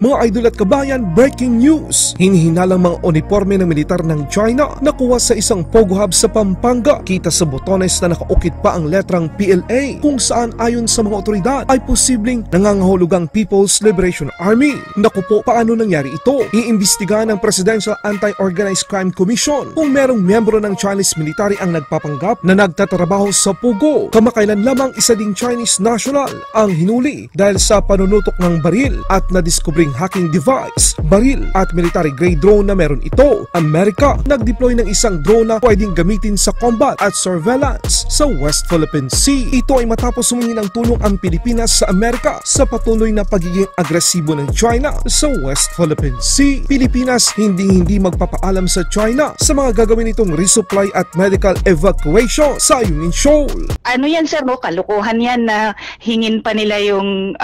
Mga idol at kabayan, breaking news! Hinihinalang mga uniforme ng militar ng China nakuha sa isang Pogo Hub sa Pampanga. Kita sa botones na nakaukit pa ang letrang PLA kung saan ayon sa mga otoridad ay posibleng nangangahulugang People's Liberation Army. Naku po, paano nangyari ito? Iimbestigahan ng Presidential Anti-Organized Crime Commission kung merong miyembro ng Chinese military ang nagpapanggap na nagtatrabaho sa Pogo. Kamakailan lamang isa ding Chinese national ang hinuli dahil sa panunutok ng baril at nadiskubring hacking device, baril at military grade drone na meron ito. Amerika nag-deploy ng isang drone na pwedeng gamitin sa combat at surveillance sa West Philippine Sea. Ito ay matapos humingi ng tulong ang Pilipinas sa Amerika sa patuloy na pagiging agresibo ng China sa West Philippine Sea. Pilipinas hindi magpapaalam sa China sa mga gagawin itong resupply at medical evacuation sa Ayungin Shoal. Ano yan sir, no? Kalukuhan yan na hingin pa nila yung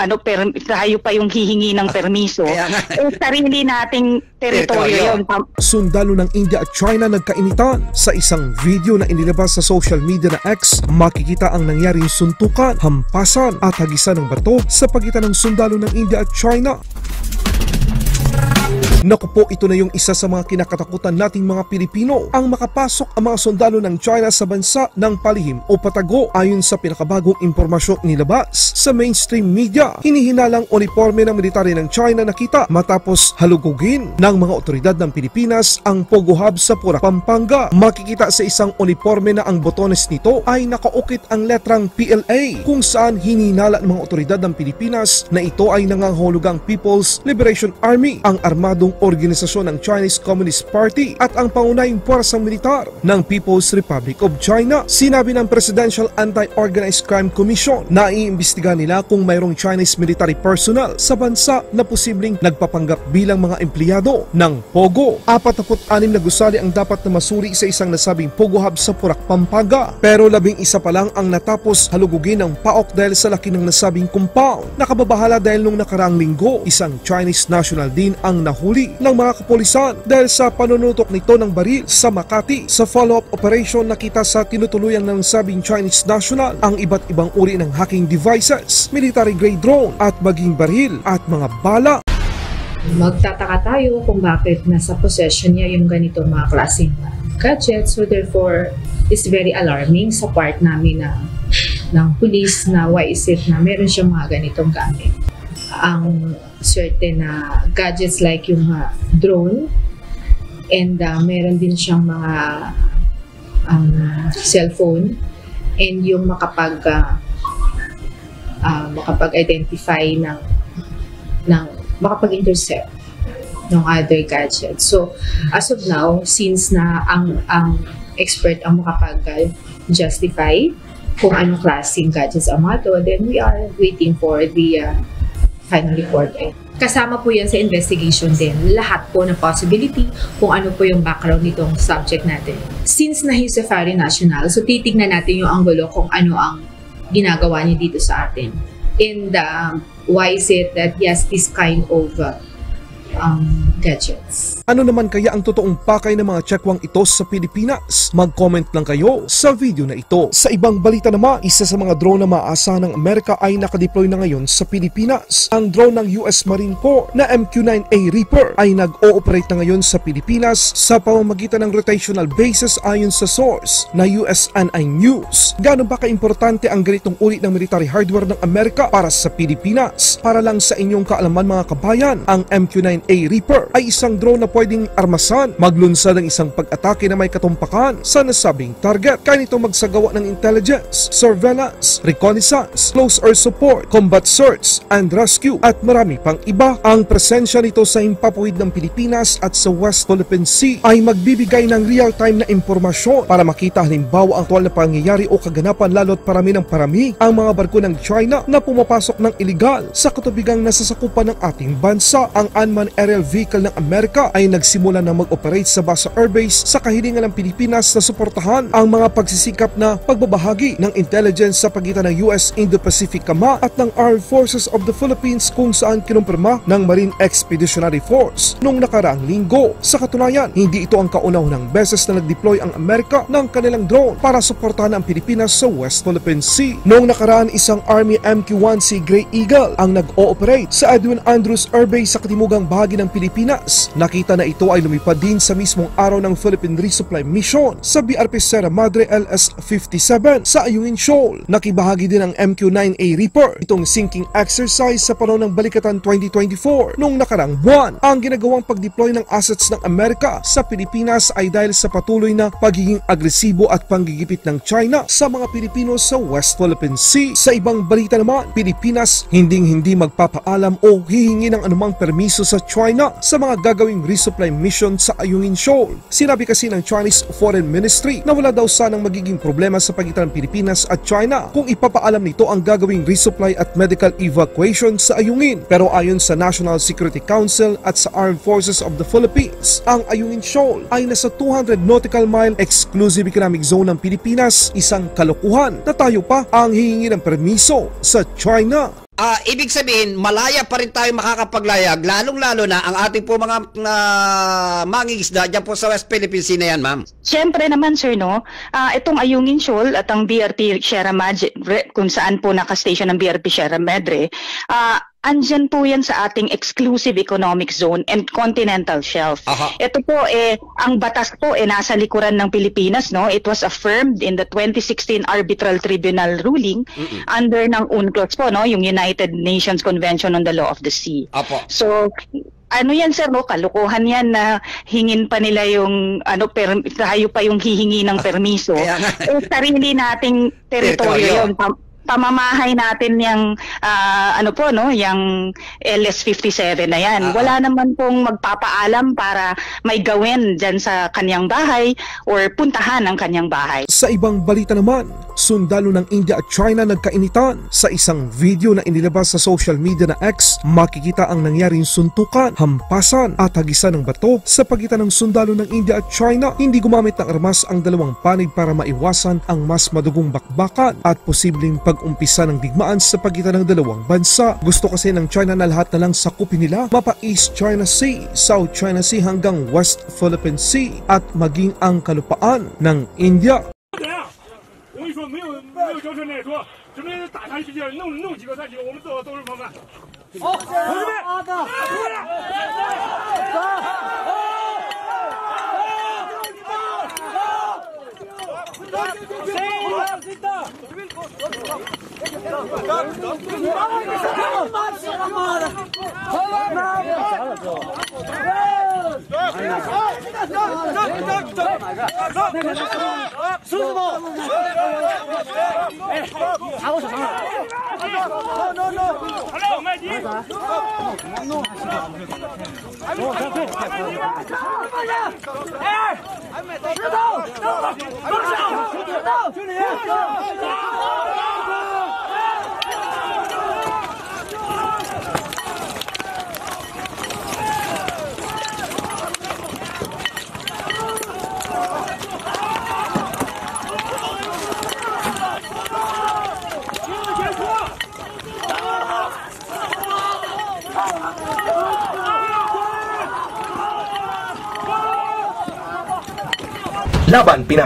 tayo pa yung hihingi ng permiso. Sarili nating teritoryo yun. Sundalo ng India at China nagkainitan. Sa isang video na inilabas sa social media na X, makikita ang nangyaring suntukan, hampasan at hagisan ng bato sa pagitan ng sundalo ng India at China. Naku po, ito na yung isa sa mga kinakatakutan nating mga Pilipino, ang makapasok ang mga sundalo ng China sa bansa ng palihim o patago. Ayon sa pinakabagong impormasyon nilabas sa mainstream media, hinihinalang uniforme ng military ng China nakita matapos halugugin ng mga otoridad ng Pilipinas ang Pogo Hub sa Pura, Pampanga. Makikita sa isang uniforme na ang botones nito ay nakaukit ang letrang PLA kung saan hininala ng mga otoridad ng Pilipinas na ito ay nangangahulugang People's Liberation Army, ang armadong organisasyon ng Chinese Communist Party at ang pangunahing puwersang militar ng People's Republic of China. Sinabi ng Presidential Anti-Organized Crime Commission na iimbestigahan nila kung mayroong Chinese military personnel sa bansa na posibleng nagpapanggap bilang mga empleyado ng Pogo. 46 na gusali ang dapat na masuri sa isang nasabing Pogo Hub sa Purak, Pampanga. Pero 11 pa lang ang natapos halugugin ng PAOK dahil sa laki ng nasabing compound. Nakababahala dahil nung nakaraang linggo, isang Chinese national din ang nahuli ng mga kapulisan dahil sa panunutok nito ng baril sa Makati. Sa follow-up operation, nakita sa tinutuluyan ng sabing Chinese national ang iba't ibang uri ng hacking devices, military grade drone at maging baril at mga bala. Magtataka tayo kung bakit nasa possession niya yung ganitong mga klaseng gadgets. So therefore, it's very alarming sa part namin ng police na why is it na meron siyang mga ganitong gamit. Ang certain gadgets like yung drone and meron din siyang mga cellphone and yung makapag-identify makapag-intercept ng other gadgets. So as of now, since na ang expert ang makapag-justify kung anong klaseng gadgets ang mga to, then we are waiting for the final report. Kasama po yan sa investigation din, lahat po ng possibility kung ano po yung background nitong subject natin. Since na he's a foreign national, so titignan natin yung anggulo kung ano ang ginagawa niya dito sa atin. And why is it that he has this kind of gadgets. Ano naman kaya ang totoong pakay ng mga tsekwang ito sa Pilipinas? Mag-comment lang kayo sa video na ito. Sa ibang balita naman, isa sa mga drone na maaasahan ng Amerika ay nakadeploy na ngayon sa Pilipinas. Ang drone ng US Marine Corps na MQ-9A Reaper ay nag-ooperate na ngayon sa Pilipinas sa pamamagitan ng rotational bases ayon sa source na USNI News. Gaano ba kaimportante ang ganitong uri ng military hardware ng Amerika para sa Pilipinas? Para lang sa inyong kaalaman mga kabayan, ang MQ-9A Reaper ay isang drone na pwedeng armasan, maglunsad ng isang pag-atake na may katumpakan sa nasabing target. Kaya nito magsagawa ng intelligence, surveillance, reconnaissance, close air support, combat search and rescue at marami pang iba. Ang presensya nito sa himpapawid ng Pilipinas at sa West Philippine Sea ay magbibigay ng real-time na impormasyon para makita halimbawa ang aktual na pangyayari o kaganapan, lalo't parami ng parami ang mga barko ng China na pumapasok ng iligal sa katubigang nasasakupan ng ating bansa. Ang unmanned Unmanned Aerial Vehicle ng Amerika ay nagsimula na mag-operate sa Basa Air Base sa kahilingan ng Pilipinas na suportahan ang mga pagsisikap na pagbabahagi ng intelligence sa pagitan ng US Indo-Pacific Command at ng Armed Forces of the Philippines, kung saan kinumpirma ng Marine Expeditionary Force noong nakaraang linggo. Sa katunayan, hindi ito ang kauna-unang beses na nag-deploy ang Amerika ng kanilang drone para suportahan ang Pilipinas sa West Philippine Sea. Noong nakaraan, isang Army MQ-1C Gray Eagle ang nag-ooperate sa Edwin Andrews Air Base sa katimugang bahagi ng Pilipinas. Nakita na ito ay lumipad din sa mismong araw ng Philippine Resupply Mission sa BRP Sierra Madre LS-57 sa Ayungin Shoal. Nakibahagi din ang MQ-9A Reaper itong sinking exercise sa panahon ng Balikatan 2024 noong nakarang buwan. Ang ginagawang pag-deploy ng assets ng Amerika sa Pilipinas ay dahil sa patuloy na pagiging agresibo at panggigipit ng China sa mga Pilipino sa West Philippine Sea. Sa ibang balita naman, Pilipinas hindi magpapaalam o hihingi ng anumang permiso sa China sa mga gagawing resupply mission sa Ayungin Shoal. Sinabi kasi ng Chinese Foreign Ministry na wala daw sanang magiging problema sa pagitan ng Pilipinas at China kung ipapaalam nito ang gagawing resupply at medical evacuation sa Ayungin. Pero ayon sa National Security Council at sa Armed Forces of the Philippines, ang Ayungin Shoal ay nasa 200 nautical mile exclusive economic zone ng Pilipinas. Isang kalokohan na tayo pa ang hihingi ng permiso sa China. Ibig sabihin, malaya pa rin tayo makakapaglayag, lalong-lalo na ang ating po mga mangingisda dyan po sa West Philippine Sea na yan, ma'am. Siyempre naman, sir, no? Itong Ayungin Shoal at ang BRP Sierra Madre, kung saan po nakastation ng BRP Sierra Madre, andyan po yan sa ating exclusive economic zone and continental shelf. Aha. Ito po, ang batas po, nasa likuran ng Pilipinas, no? It was affirmed in the 2016 Arbitral Tribunal ruling under ng UNCLOS po, no? Yung United Nations Convention on the Law of the Sea. Apo. So, ano yan, sir, no? Kalukuhan yan na hingin pa nila yung tayo pa yung hihingi ng permiso. Sarili nating teritoryo yun. Pamamahay natin yung yung LS-57 na yan. Wala naman pong magpapaalam para may gawin dyan sa kanyang bahay or puntahan ang kanyang bahay. Sa ibang balita naman, sundalo ng India at China nagkainitan. Sa isang video na inilabas sa social media na X, makikita ang nangyaring suntukan, hampasan at hagisan ng bato sa pagitan ng sundalo ng India at China. Hindi gumamit ng armas ang dalawang panig para maiwasan ang mas madugong bakbakan at posibleng pag-umpisa ng digmaan sa pagitan ng dalawang bansa. Gusto kasi ng China na lahat na lang sakupin nila, mapa East China Sea, South China Sea hanggang West Philippine Sea at maging ang kalupaan ng India. 我跟你说，没有交涉那说，准备打他一劲，弄几个3级，我们做好都是防范。好，同志们，Laban Pinas.